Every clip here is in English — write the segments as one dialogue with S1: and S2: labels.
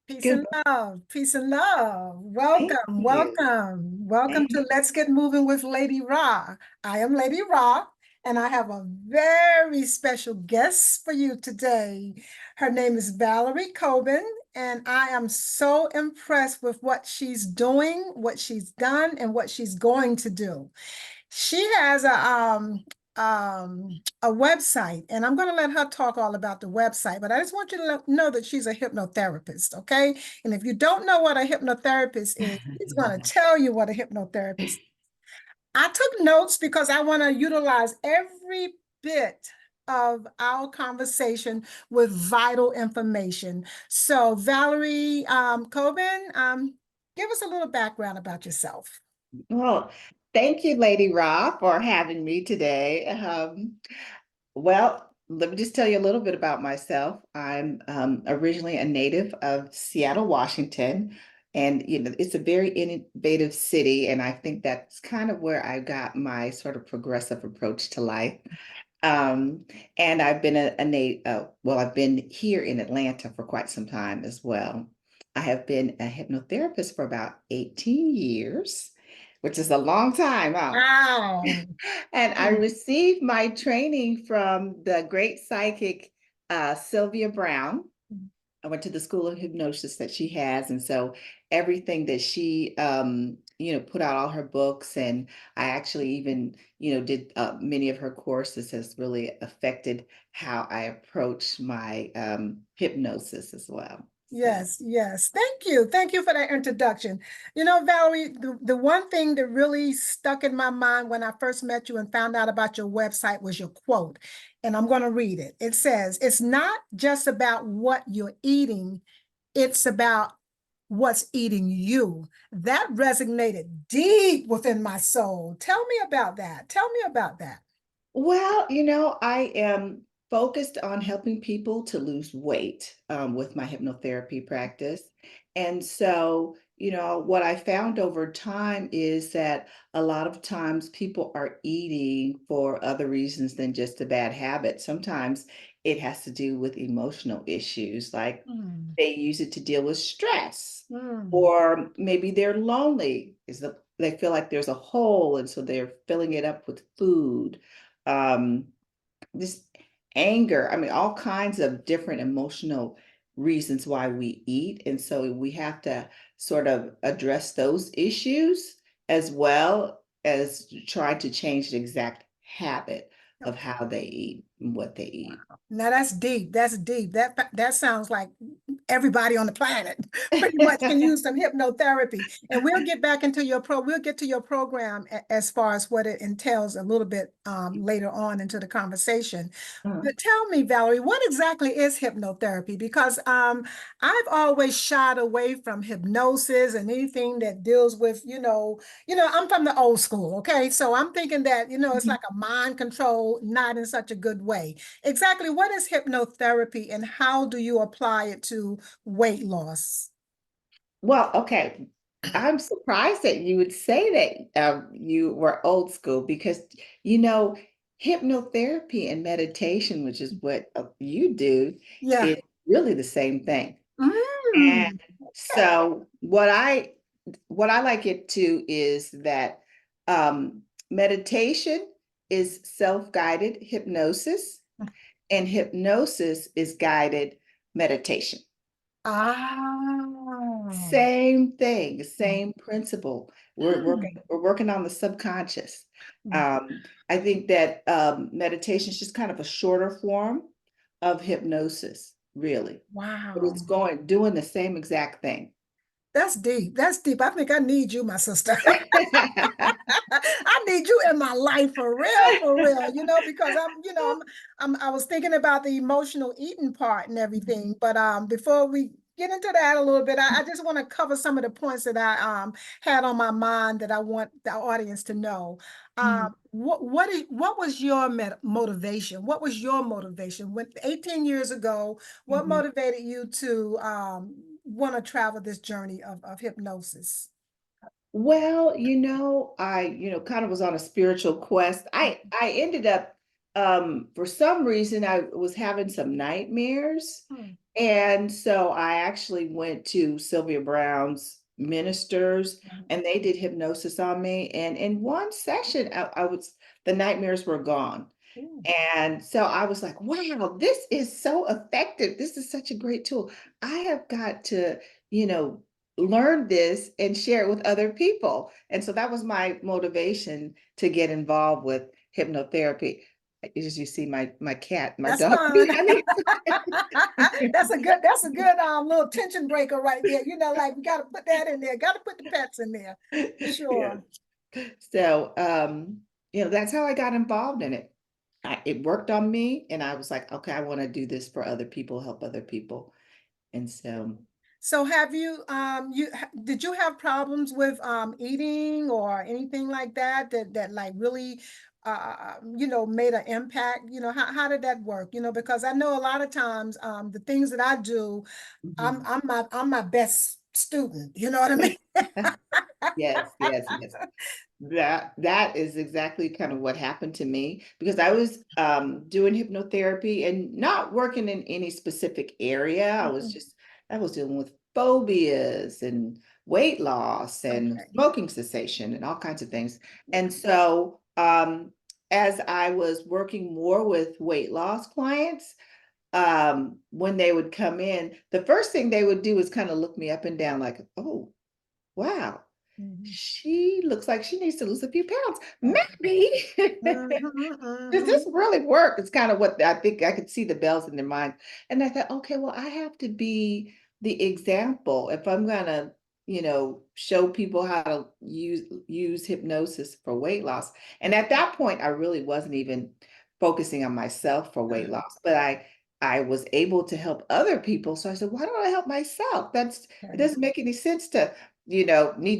S1: Peace
S2: Good.
S1: and love. Peace and love.
S2: Thank
S1: Welcome,
S2: you.
S1: welcome, welcome
S2: Thank
S1: to Let's Get Moving with Lady Ra. I am Lady Ra, and I have a very special guest for you today. Her name is Valerie Cobbin, and I am so impressed with what she's doing, what she's done, and what she's going to do. She has a website, and I'm going to let her talk all about the website, but I just want you to know that she's a hypnotherapist, okay? And if you don't know what a hypnotherapist is, she's going to tell you what a hypnotherapist is. I took notes because I want to utilize every bit of our conversation with vital information. So, Valerie Coben, give us a little background about yourself.
S2: Well, thank you, Lady Ra, for having me today. Well, let me just tell you a little bit about myself. I'm originally a native of Seattle, Washington, and it's a very innovative city, and I think that's kind of where I got my sort of progressive approach to life. Um, and I've been well, I've been here in Atlanta for quite some time as well. I have been a hypnotherapist for about 18 years, which is a long time, huh?
S1: Wow.
S2: And I received my training from the great psychic Sylvia Brown. I went to the school of hypnosis that she has, and so everything that she, put out all her books, and I actually even, did many of her courses has really affected how I approach my hypnosis as well. So.
S1: Yes, yes. Thank you. Thank you for that introduction. You know, Valerie, the one thing that really stuck in my mind when I first met you and found out about your website was your quote. And I'm going to read it. It says, "It's not just about what you're eating, it's about what's eating you." That resonated deep within my soul. Tell me about that. Tell me about that.
S2: Well, I am focused on helping people to lose weight with my hypnotherapy practice. And so, what I found over time is that a lot of times people are eating for other reasons than just a bad habit. Sometimes it has to do with emotional issues, like
S1: Mm,
S2: they use it to deal with stress,
S1: mm.
S2: or maybe they're lonely. They feel like there's a hole, and so they're filling it up with food, um, this anger. I mean, all kinds of different emotional reasons why we eat. And so we have to sort of address those issues as well as try to change the exact habit of how they eat and what they eat.
S1: Now that's deep. That's deep. That sounds like everybody on the planet pretty much can use some hypnotherapy. And we'll get back into we'll get to your program as far as what it entails a little bit later on into the conversation.
S2: Uh,
S1: But tell me, Valerie, what exactly is hypnotherapy? Because I've always shied away from hypnosis and anything that deals with, I'm from the old school, okay? So I'm thinking that, it's like a mind control, not in such a good way. Exactly what is hypnotherapy and how do you apply it to weight loss?
S2: Well, okay. I'm surprised that you would say that you were old school because, you know, hypnotherapy and meditation, which is what you do,
S1: Yeah.
S2: is really the same thing. And
S1: Mm, okay.
S2: so what I like it to is that meditation is self-guided hypnosis, and hypnosis is guided meditation.
S1: Ah.
S2: Same thing, same principle. We're working on the subconscious.
S1: Mm.
S2: Um, I think that meditation is just kind of a shorter form of hypnosis, really. But
S1: Wow.
S2: it's doing the same exact thing.
S1: That's deep. That's deep. I think I need you, my sister. I need you in my life for real, because I was thinking about the emotional eating part and everything. But before we get into that a little bit, I just want to cover some of the points that I had on my mind that I want the audience to know.
S2: Mhm.
S1: What was your motivation? What was your motivation when 18 years ago? What
S2: Mhm.
S1: motivated you to want to travel this journey of hypnosis?
S2: Well, I, kind of was on a spiritual quest. I ended up for some reason I was having some nightmares,
S1: Hmm.
S2: And so I actually went to Sylvia Brown's ministers and they did hypnosis on me. And in one session, the nightmares were gone.
S1: Ooh.
S2: And so I was like, wow, this is so effective. This is such a great tool. I have got to, you know, learn this and share it with other people. And so that was my motivation to get involved with hypnotherapy. As you see, my cat, my
S1: That's
S2: dog
S1: fine.
S2: behind me.
S1: That's a good little tension breaker right there. You know, like we got to put that in there. Got to put the pets in there for
S2: Yes.
S1: sure.
S2: So, that's how I got involved in it. It worked on me, and I was like, okay, I want to do this for other people, help other people. And so,
S1: So have you did you have problems with eating or anything like that that like really made an impact? You know, how did that work? You know, because I know a lot of times the things that I do,
S2: mhm.
S1: I'm my best student, you know what I mean?
S2: Yes, yes, yes. That is exactly kind of what happened to me because I was doing hypnotherapy and not working in any specific area.
S1: Mhm.
S2: I was dealing with phobias and weight loss and
S1: Okay.
S2: smoking cessation and all kinds of things. And so as I was working more with weight loss clients, when they would come in, the first thing they would do is kind of look me up and down like, oh, wow,
S1: Mhm.
S2: she looks like she needs to lose a few pounds.
S1: Okay.
S2: Maybe.
S1: Mhm,
S2: Does this
S1: mhm.
S2: really work? It's kind of what I think I could see the bells in their mind. And I thought, okay, well, I have to be the example if I'm gonna, show people how to use hypnosis for weight loss. And at that point, I really wasn't even focusing on myself for weight
S1: Uh-huh.
S2: loss, but I was able to help other people. So I said, why don't I help myself? It
S1: Okay.
S2: doesn't make any sense to, need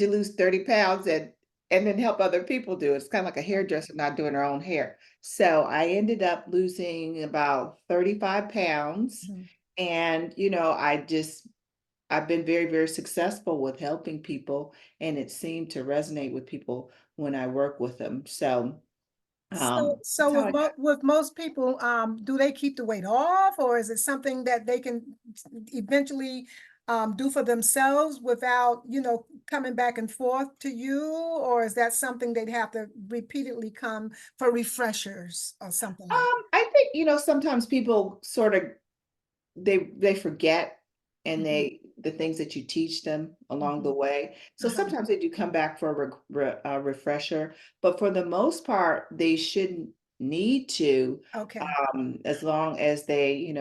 S2: to lose 30 pounds and then help other people do it. It's kind of like a hairdresser not doing her own hair. So I ended up losing about 35 pounds.
S1: Mhm.
S2: And, I've been very, very successful with helping people. And it seemed to resonate with people when I work with them. So
S1: So
S2: that's how
S1: with
S2: I got.
S1: with most people, do they keep the weight off, or is it something that they can eventually do for themselves without, coming back and forth to you, or is that something they'd have to repeatedly come for refreshers or something like
S2: I think, sometimes people sort of they forget and
S1: that?
S2: the things that you teach them along the
S1: Mhm,
S2: way. So
S1: uh-huh.
S2: sometimes they do come back for a refresher, but for the most part, they shouldn't need to,
S1: Okay,
S2: as long as they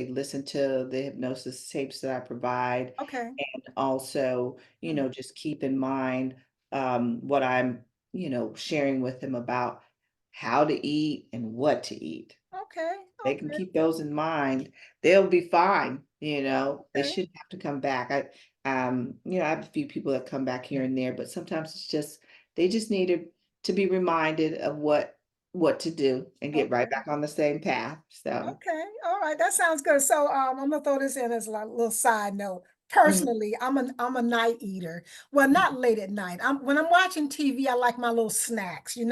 S2: listen to the hypnosis tapes that I provide,
S1: okay,
S2: and also,
S1: mm,
S2: just keep in mind what I'm, sharing with them about how to eat and what to eat.
S1: okay,
S2: They can
S1: okay,
S2: keep those in mind. They'll be fine, They
S1: okay,
S2: shouldn't have to come back. I have a few people that come back here and there, but sometimes they just needed to be reminded of what to do and get right
S1: okay.
S2: back on the same path. So,
S1: Okay, all right, that sounds good. So I'm gonna throw this in as a little side note.
S2: mhm,
S1: Personally, I'm a night eater. Well, not late at night. When I'm watching TV, I like my little snacks, and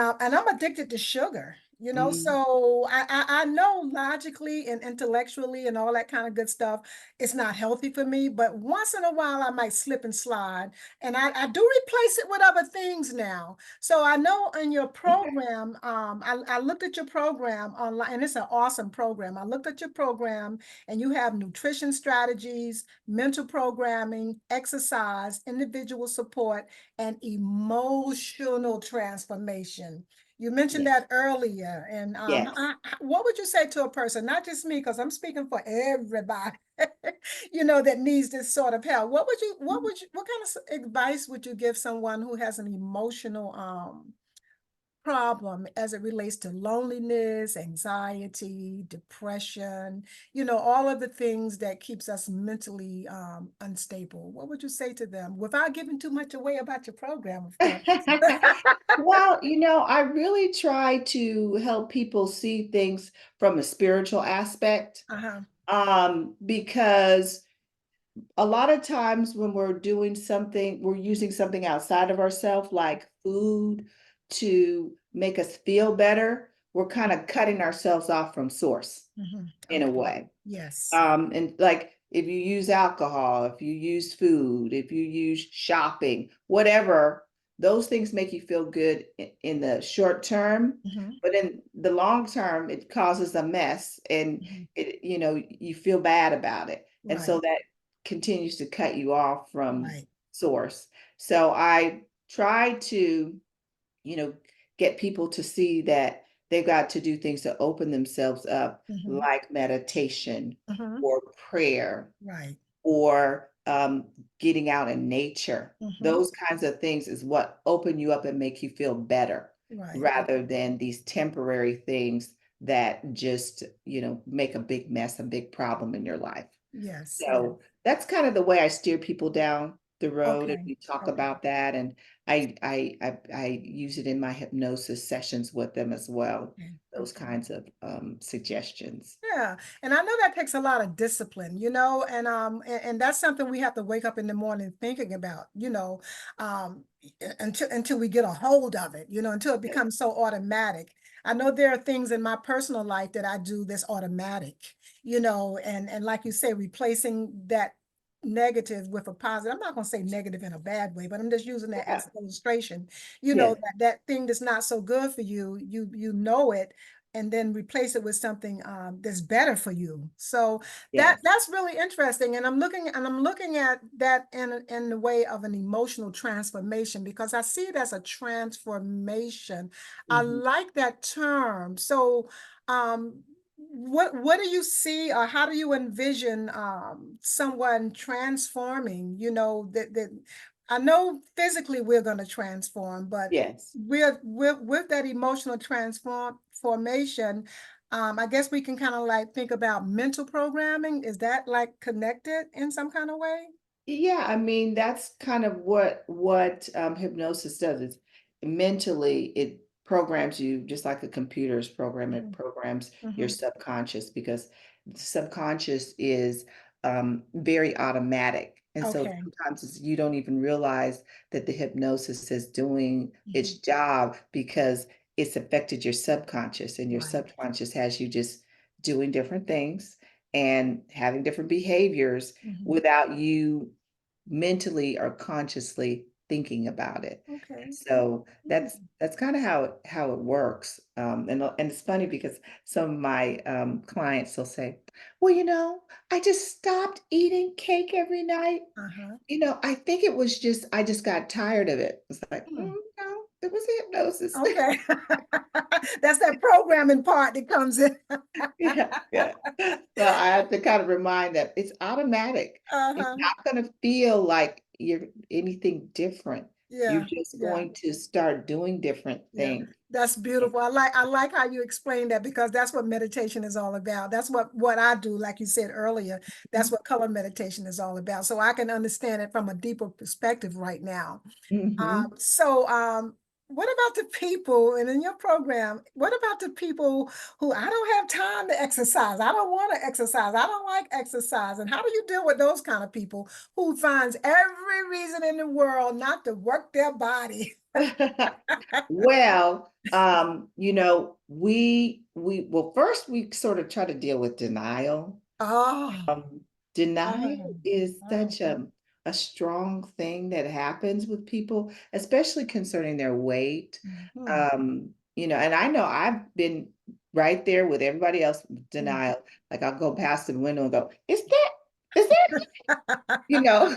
S1: I'm addicted to sugar.
S2: mhm.
S1: So I know logically and intellectually and all that kind of good stuff, it's not healthy for me. But once in a while, I might slip and slide, and I do replace it with other things now. So I know in your
S2: Okay.
S1: program, I looked at your program online, and it's an awesome program. I looked at your program, and you have nutrition strategies, mental programming, exercise, individual support, and emotional transformation. You mentioned
S2: Yes.
S1: that earlier, and
S2: Yes.
S1: what would you say to a person, not just me, because I'm speaking for everybody, that needs this sort of help? What kind of advice would you give someone who has an emotional problem as it relates to loneliness, anxiety, depression, all of the things that keeps us mentally unstable? What would you say to them without giving too much away about your program, of course?
S2: Well, I really try to help people see things from a spiritual aspect.
S1: Uh-huh.
S2: Because a lot of times when we're doing something, we're using something outside of ourselves, like food, to make us feel better. we're kind of cutting ourselves off from source in a
S1: Okay.
S2: way.
S1: Yes.
S2: And like if you use alcohol, if you use food, if you use shopping, whatever, those things make you feel good in the short term,
S1: Hmm.
S2: but in the long term, it causes a mess and
S1: Hmm.
S2: you feel bad about it. And so
S1: Right.
S2: that continues to cut you off from
S1: Right.
S2: source. So I try to you know, get people to see that they've got to do things to open themselves up,
S1: Hmm.
S2: like meditation
S1: Hmm.
S2: or prayer
S1: Right.
S2: or getting out in nature.
S1: Hmm.
S2: Those kinds of things is what open you up and make you feel better
S1: Right.
S2: rather than these temporary things that just, make a big mess, a big problem in your life.
S1: Yes. Yes.
S2: So that's kind of the way I steer people down the road, and
S1: Okay.
S2: we talk
S1: Okay.
S2: about that. And I use it in my hypnosis sessions with them as well.
S1: Okay.
S2: Those
S1: Okay.
S2: kinds of suggestions.
S1: Yeah, and I know that takes a lot of discipline, and that's something we have to wake up in the morning thinking about, until we get a hold of it, until it
S2: Yes.
S1: becomes so automatic. I know there are things in my personal life that I do that's automatic, and like you say, replacing that negative with a positive. I'm not going to say negative in a bad way, but I'm just using that
S2: Yeah.
S1: as an illustration.
S2: Yes.
S1: That thing that's not so good for you, you know it, and then replace it with something that's better for you. So
S2: Yes.
S1: that's really interesting. And I'm looking at that in the way of an emotional transformation because I see it as a transformation. I
S2: Mhm.
S1: like that term. So what do you see or how do you envision someone transforming, that I know physically we're going to transform, but
S2: Yes.
S1: with that emotional transformation, I guess we can kind of like think about mental programming. Is that like connected in some kind of way?
S2: Yeah, I mean, that's kind of what hypnosis does. It's mentally, it programs you just like a computer's program. It
S1: Hmm.
S2: programs your
S1: Hmm.
S2: subconscious because the subconscious is very automatic. And so
S1: Okay.
S2: sometimes you don't even realize that the hypnosis is doing its
S1: Hmm.
S2: job because it's affected your subconscious, and your
S1: Right.
S2: subconscious has you just doing different things and having different behaviors
S1: Hmm.
S2: without you mentally or consciously thinking about it.
S1: Okay.
S2: So
S1: Yeah.
S2: that's kind of how it works. And it's funny because some of my clients will say, "Well, I just stopped eating cake every night.
S1: Uh-huh.
S2: I think it was just I just got tired of it." It's like,
S1: Hmm.
S2: no, it was hypnosis."
S1: Okay. That's that programming part that comes in.
S2: Yeah, yeah. So I have to kind of remind them it's automatic. It's
S1: Uh-huh.
S2: not going to feel like you're anything different. You're
S1: Yeah.
S2: just
S1: Yeah.
S2: going to start doing different
S1: Yeah,
S2: things.
S1: that's beautiful. I like how you explain that because that's what meditation is all about. That's what I do, like you said earlier. That's what color meditation is all about. So I can understand it from a deeper perspective right now.
S2: Mhm.
S1: So what about the people and in your program, what about the people who I don't have time to exercise? I don't want to exercise. I don't like exercise. And how do you deal with those kind of people who finds every reason in the world not to work their body?
S2: Well, we well first we sort of try to deal with denial.
S1: Oh.
S2: Um, Denial
S1: Oh,
S2: is
S1: oh,
S2: such a strong thing that happens with people, especially concerning their weight.
S1: mhm,
S2: And I know I've been right there with everybody else with
S1: mm.
S2: denial. Like I'll go past the window and go, is that, you know?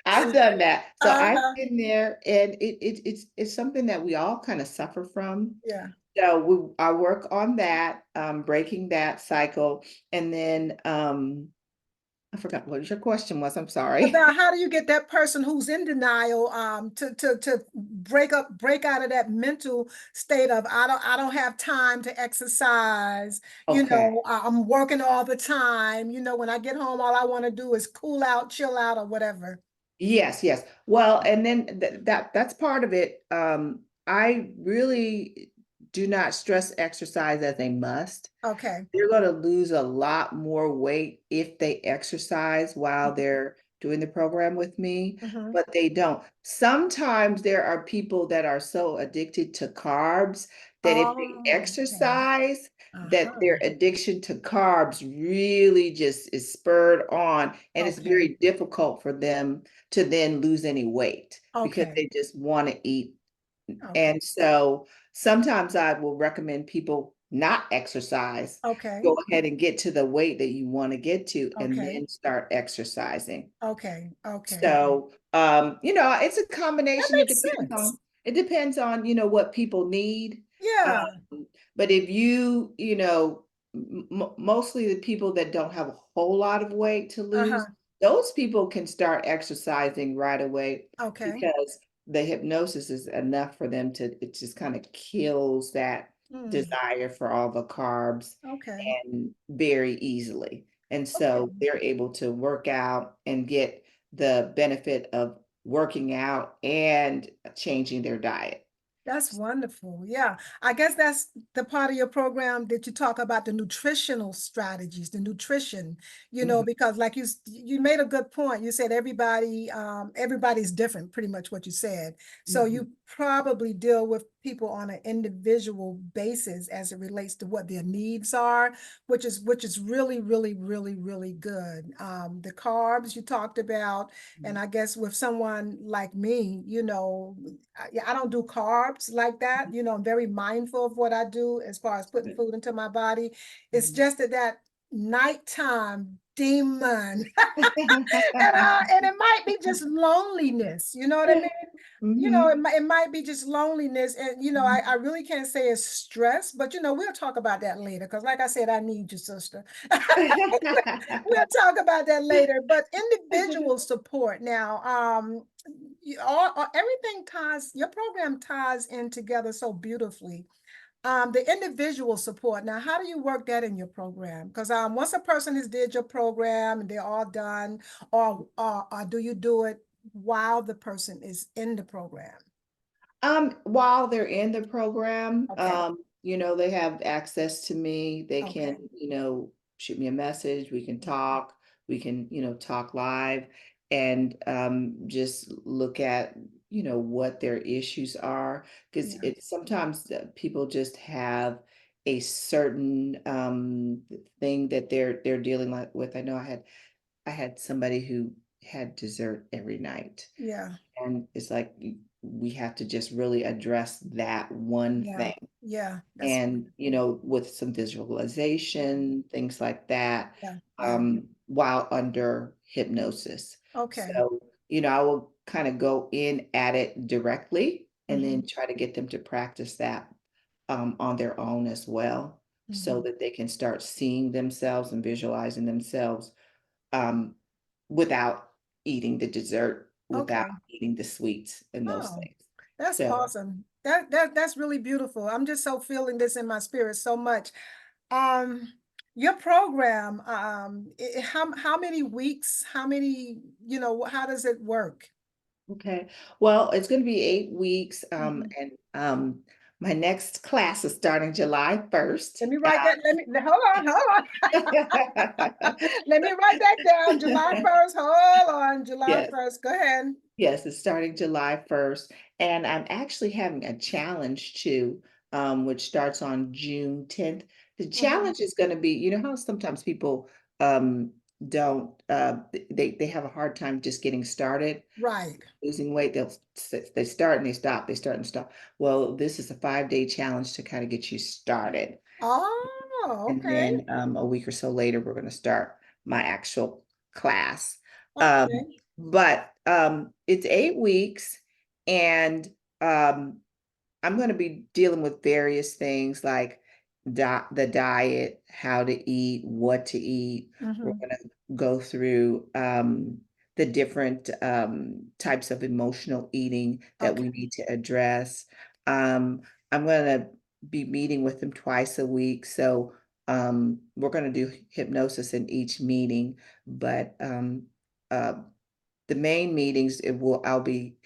S2: I've done that. So I've
S1: Uh-huh.
S2: been there, and it's something that we all kind of suffer from.
S1: Yeah.
S2: So I work on that, breaking that cycle. And then I forgot what your question was. I'm sorry.
S1: About how do you get that person who's in denial to break out of that mental state of I don't have time to exercise,
S2: Okay.
S1: I'm working all the time, when I get home all I want to do is cool out, chill out or whatever.
S2: Yes, yes. Well, and then that's part of it. I really do not stress exercise as a must.
S1: Okay.
S2: They're going to lose a lot more weight if they exercise while
S1: Mhm.
S2: they're doing the program with me,
S1: Mm-hmm.
S2: but they don't. Sometimes there are people that are so addicted to carbs that if they
S1: Oh, okay.
S2: exercise, that
S1: Uh-huh.
S2: their addiction to carbs really just is spurred on, and it's
S1: Okay.
S2: very difficult for them to then lose any weight because
S1: Okay.
S2: they just want to eat.
S1: Okay.
S2: And so sometimes I will recommend people not exercise,
S1: Okay.
S2: go ahead and get to the weight that you want to get to, and
S1: Okay.
S2: then start exercising.
S1: Okay. Okay.
S2: So, it's a
S1: That
S2: combination.
S1: makes sense.
S2: It depends on, what people need.
S1: Yeah.
S2: But if mostly the people that don't have a whole lot of weight to lose,
S1: Uh-huh.
S2: those people can start exercising right away
S1: Okay.
S2: because the hypnosis is enough for them it just kind of kills that
S1: Hmm.
S2: desire for all the carbs
S1: Okay.
S2: and very easily. And so
S1: Okay.
S2: they're able to work out and get the benefit of working out and changing their diet.
S1: That's wonderful. Yeah. I guess that's the part of your program that you talk about the nutritional strategies, the nutrition,
S2: Mhm,
S1: because like you made a good point. You said everybody's different, pretty much what you said. So
S2: mhm,
S1: you probably deal with people on an individual basis as it relates to what their needs are, which is really, really, really, really good. The carbs you talked about, and
S2: mhm,
S1: I guess with someone like me, I don't do carbs like that. I'm very mindful of what I do as far as putting food into my body. It's
S2: mhm.
S1: just that nighttime demon, and it might be just loneliness. You know what I mean? It
S2: Mhm.
S1: might be just loneliness, and I really can't say it's stress, but we'll talk about that later. Because, like I said, I need you, sister. We'll talk about that later. But individual support now, everything ties, your program ties in together so beautifully. The individual support. Now, how do you work that in your program? Because once a person has did your program and they're all done, or do you do it while the person is in the program?
S2: While they're in the program,
S1: Okay.
S2: they have access to me. They can,
S1: Okay.
S2: shoot me a message. We can
S1: Mhm.
S2: talk. We can, talk live and just look at, what their issues are. Because
S1: Yeah.
S2: it's sometimes people just have a certain thing that they're dealing with. I know I had somebody who had dessert every night.
S1: Yeah.
S2: And it's like we have to just really address that one
S1: Yeah.
S2: thing.
S1: Yeah. That's
S2: And,
S1: wonderful.
S2: with some visualization, things like that,
S1: Yeah. Yeah.
S2: while under hypnosis.
S1: Okay.
S2: So, I will kind of go in at it directly and then
S1: Hmm.
S2: try to get them to practice that on their own as well, so
S1: Hmm.
S2: that they can start seeing themselves and visualizing themselves um, without eating the dessert, without
S1: Okay.
S2: eating the sweets and those
S1: Oh,
S2: things.
S1: that's
S2: So,
S1: awesome. That's really beautiful. I'm just so feeling this in my spirit so much. Um, your program, how many weeks? How many, how does it work?
S2: okay. Well, it's going to be 8 weeks.
S1: Mhm.
S2: And my next class is starting July 1st.
S1: Let me write that. Hold on. Let me write that down. July 1st. Hold on. July
S2: Yes.
S1: 1st. Go ahead.
S2: Yes, it's starting July 1st. And I'm actually having a challenge too, which starts on June 10th. The
S1: Mhm.
S2: challenge is going to be, how sometimes people don't, they have a hard time just getting started,
S1: Right.
S2: losing weight. They start and they stop, they start and stop. Well, this is a 5-day challenge to kind of get you started.
S1: Oh,
S2: And
S1: okay.
S2: then a week or so later, we're going to start my actual class.
S1: Okay.
S2: But it's 8 weeks, and um, I'm going to be dealing with various things like the diet, how to eat, what to eat. We're
S1: Hmm.
S2: going to go through the different types of emotional eating that we
S1: Okay.
S2: need to address. Um, I'm going to be meeting with them twice a week. So we're going to do hypnosis in each meeting, but uh, the main meetings, I'll be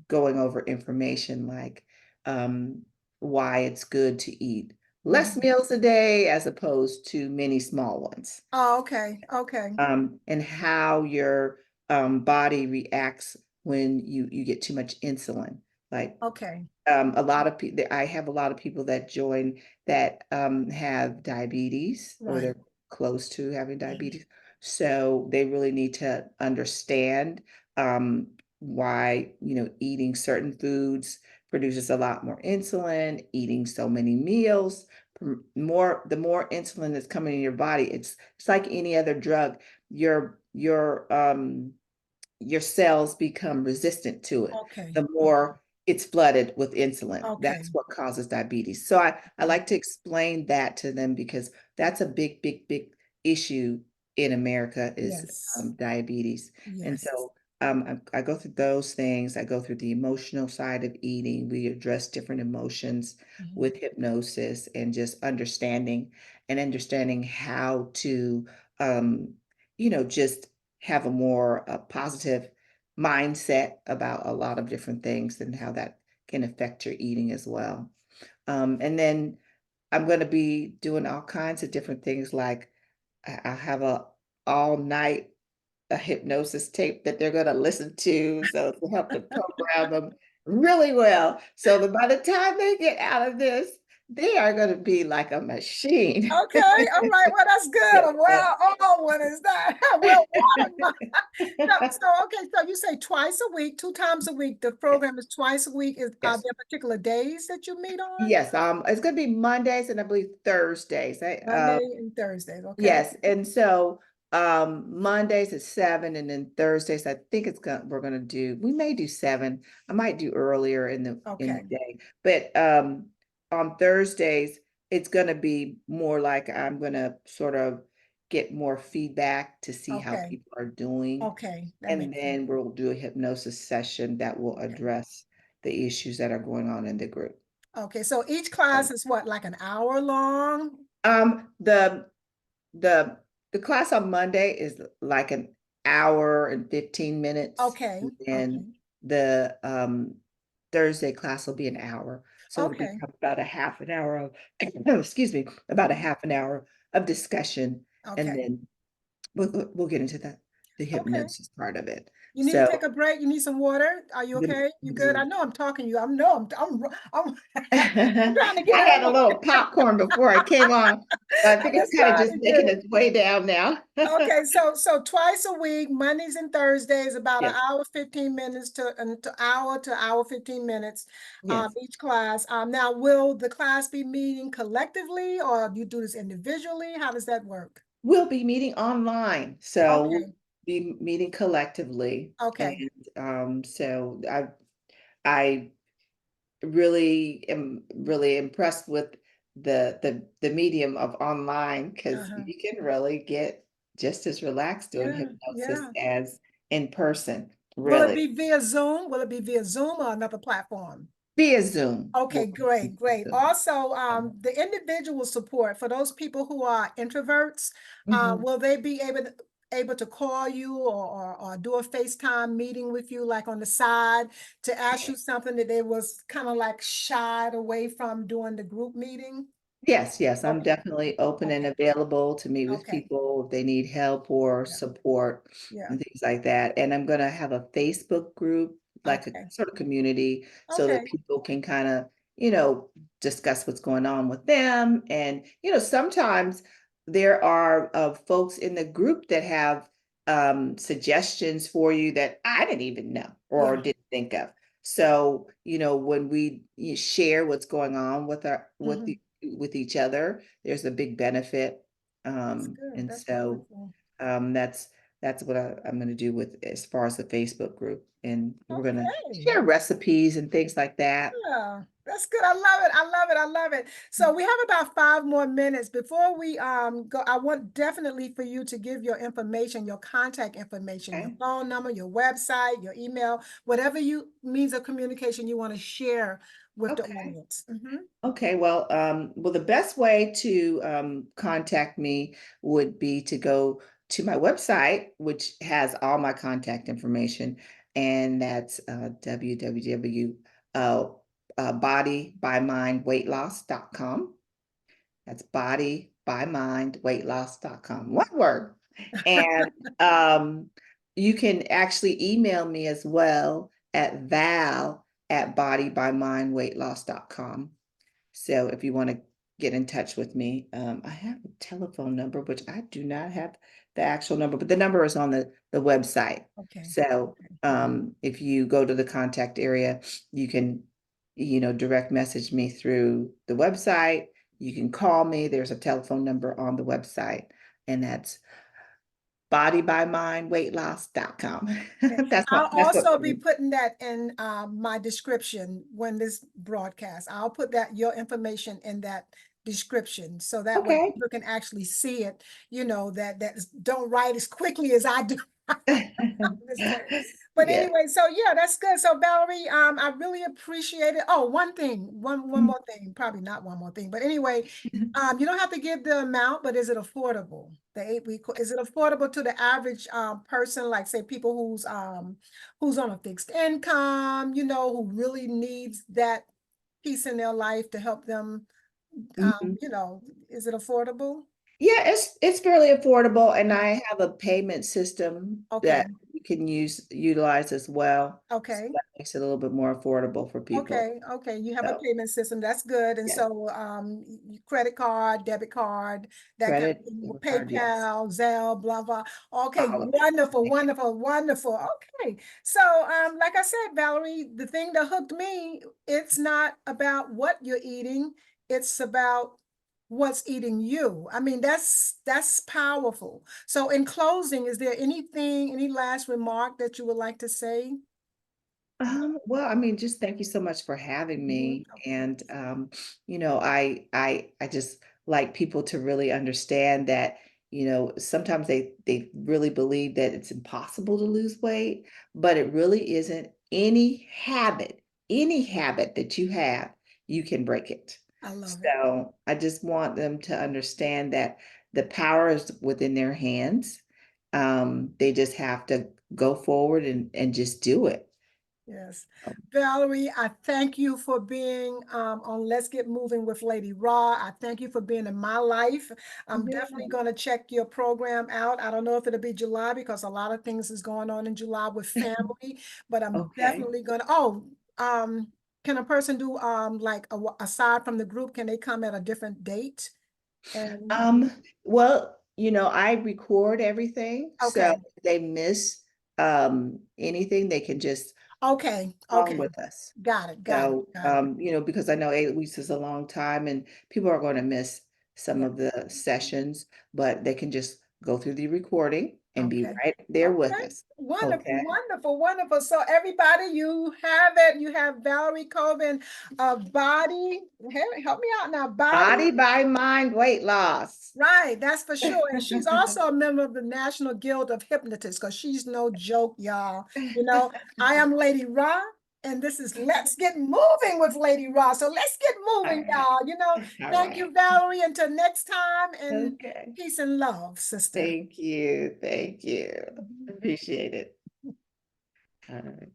S2: going over information like um, why it's good to eat less
S1: Hmm.
S2: meals a day as opposed to many small ones,
S1: Oh, okay. Okay.
S2: and how your body reacts when you get too much insulin. Like
S1: Okay.
S2: a lot of people, I have a lot of people that join that have diabetes or
S1: Right.
S2: they're close to having
S1: Mhm.
S2: diabetes. So they really need to understand um, why, eating certain foods produces a lot more insulin, eating so many meals, the more insulin that's coming in your body, it's like any other drug. Your cells become resistant to it.
S1: Okay.
S2: The
S1: Okay.
S2: more it's flooded with insulin, that's
S1: Okay.
S2: what causes diabetes. So I
S1: Okay.
S2: like to explain that to them because that's a big, big, big issue in America is
S1: Yes.
S2: diabetes. And
S1: Yes.
S2: so I go through those things. I go through the emotional side of eating. We address different emotions
S1: Mhm.
S2: with hypnosis and just understanding how to, just have a more positive mindset about a lot of different things and how that can affect your eating as well. And then I'm going to be doing all kinds of different things like I have a all night a hypnosis tape that they're going to listen to so to help to program them really well so that by the time they get out of this they are going to be like a machine.
S1: Okay, all right. Well, that's good.
S2: Yeah.
S1: A well-oiled one is that. Well-watered one. Okay, so you say twice a week, 2 times a week. The program is twice a week. Are
S2: Yes.
S1: there particular days that you meet on?
S2: Yes, it's gonna be Mondays and I believe Thursdays.
S1: Monday and Thursdays, okay?
S2: Yes, and so Mondays at 7 and then Thursdays, I think we're gonna we may do 7. I might do earlier in the
S1: Okay,
S2: day. But on Thursdays, it's gonna be more like I'm gonna sort of get more feedback to see how
S1: okay,
S2: people are doing.
S1: okay. That
S2: And
S1: makes sense.
S2: then we'll do a hypnosis session that will
S1: Okay.
S2: address the issues that are going on in the group.
S1: Okay, so each class is what, like an hour long?
S2: Um, the the the class on Monday is like an hour and 15 minutes,
S1: Okay,
S2: and
S1: okay,
S2: then the Thursday class will be an hour. So it'll be
S1: okay,
S2: about a half an hour of excuse me, about a half an hour of discussion, and
S1: okay,
S2: then we'll get into the
S1: okay.
S2: hypnosis part of it.
S1: You need to
S2: So
S1: take a break. You need some water. Are you
S2: the,
S1: okay? You good? I
S2: the
S1: know I'm talking to you. I know I'm I'm trying to get
S2: I had a
S1: out.
S2: little popcorn before I came on. I think
S1: I'm
S2: it's
S1: just
S2: kind of
S1: trying
S2: just
S1: to
S2: making
S1: get
S2: its way down now.
S1: okay. So twice a week, Mondays and Thursdays, about an
S2: Yes,
S1: hour 15 minutes to hour 15 minutes,
S2: yes.
S1: each class. Now will the class be meeting collectively or do you do this individually? How does that work?
S2: We'll be meeting online, so we'll
S1: Okay,
S2: be meeting collectively. And
S1: okay,
S2: so I really am really impressed with the medium of online because
S1: uh-huh.
S2: you can really get just as relaxed doing
S1: Yeah,
S2: hypnosis
S1: yeah.
S2: as in person,
S1: Will it
S2: really.
S1: be via Zoom? Will it be via Zoom or another platform?
S2: Via Zoom.
S1: Okay, great, great.
S2: Zoom.
S1: Also, the individual support for those people who are introverts,
S2: Mhm.
S1: will they be able to call you or do a FaceTime meeting with you like on the side to ask you something that they was kind of like shied away from during the group meeting?
S2: Yes, yes, I'm
S1: Okay,
S2: definitely open and
S1: okay,
S2: available to meet with
S1: okay.
S2: people if they need help or
S1: Yeah,
S2: support
S1: yeah.
S2: and things like that. And I'm going to have a Facebook group, like a
S1: Okay,
S2: sort of community, so that
S1: okay.
S2: people can kind of, discuss what's going on with them. And, sometimes there are folks in the group that have suggestions for you that I didn't even know or
S1: Yeah.
S2: didn't think of. So, when we share what's going on
S1: Mhm.
S2: with each other, there's a big benefit.
S1: That's good.
S2: And
S1: That's
S2: so
S1: wonderful.
S2: um, that's that's what I'm going to do with as far as the Facebook group, and we're going to
S1: Okay.
S2: share recipes and things like that.
S1: Yeah, that's good. I love it. I love it. I love it. So we have about 5 more minutes before we go. I want definitely for you to give your information, your contact information, your
S2: Okay.
S1: phone number, your website, your email, whatever you means of communication you want to share with the
S2: Okay.
S1: audience. Mhm.
S2: Okay, well, the best way to contact me would be to go to my website, which has all my contact information, and that's www bodybymindweightloss.com. That's bodybymindweightloss.com. One word. And you can actually email me as well at val@bodybymindweightloss.com. So if you want to get in touch with me, I have a telephone number, which I do not have the actual number, but the number is on the website.
S1: Okay.
S2: So
S1: Okay.
S2: if you go to the contact area, you can, direct message me through the website. You can call me. There's a telephone number on the website, and that's bodybymindweightloss.com.
S1: Okay. I'll
S2: That's what.
S1: also be putting that in my description when this broadcast. I'll put that your information in that description so that way
S2: Okay.
S1: people can actually see it, that don't write as quickly as I do. But
S2: Yeah.
S1: anyway, so yeah, that's good. So Valerie, I really appreciate it. Oh, one more thing, probably not one more thing, but anyway, you don't have to give the amount, but is it affordable? The 8-week, is it affordable to the average person, like say people who's on a fixed income, who really needs that piece in their life to help them,
S2: Mhm.
S1: is it affordable?
S2: Yeah, it's fairly affordable, and
S1: Okay.
S2: I have a payment system that
S1: Okay.
S2: you can utilize as well. So
S1: Okay.
S2: that makes it a little bit more affordable for people.
S1: Okay, okay, you have a
S2: So
S1: payment system, that's good. And
S2: yes,
S1: so credit card, debit card, that kind of
S2: credit,
S1: thing,
S2: debit card, yes,
S1: PayPal, Zelle, blah, blah. Okay,
S2: all of it.
S1: wonderful,
S2: Thank you.
S1: wonderful, wonderful. Okay. So like I said, Valerie, the thing that hooked me, it's not about what you're eating, it's about what's eating you. I mean, that's powerful. So in closing, is there anything, any last remark that you would like to say?
S2: Well, I mean, just thank you so much for having
S1: Mhm,
S2: me.
S1: of
S2: And
S1: course.
S2: I just like people to really understand that, sometimes they really believe that it's impossible to lose weight, but it really isn't. Any habit that you have, you can break it.
S1: I love it.
S2: So I just want them to understand that the power is within their hands. They just have to go forward and just do it.
S1: Yes. Valerie, I thank you for being on Let's Get Moving with Lady Raw. I thank you for being in my life. I'm
S2: Yeah.
S1: definitely going to check your program out. I don't know if it'll be July because a lot of things is going on in July with family, but I'm
S2: Okay.
S1: definitely going to, can a person do like aside from the group, can they come at a different date? And
S2: Um, well, I record everything, so
S1: okay,
S2: if they miss anything, they can just
S1: okay,
S2: call
S1: okay.
S2: with us.
S1: Got it, got it,
S2: So,
S1: got it.
S2: because I know 8 weeks is a long time and people are going to miss some
S1: Yeah,
S2: of the sessions, but they can just go through the recording and be
S1: okay.
S2: right there with
S1: Okay,
S2: us.
S1: wonderful,
S2: Okay.
S1: wonderful, wonderful. So everybody, you have it. You have Valerie Cobbin of Body. Hey, help me out now. Body.
S2: Body by mind weight loss.
S1: Right, that's for sure. And she's also a member of the National Guild of Hypnotists because she's no joke, y'all. I am Lady Ra, and this is Let's Get Moving with Lady Ra. So let's get
S2: All
S1: moving,
S2: right.
S1: y'all.
S2: All
S1: Thank
S2: right.
S1: you, Valerie. Until next time, and
S2: Okay.
S1: peace and love, sister.
S2: Thank you. Thank you. Appreciate it. All right.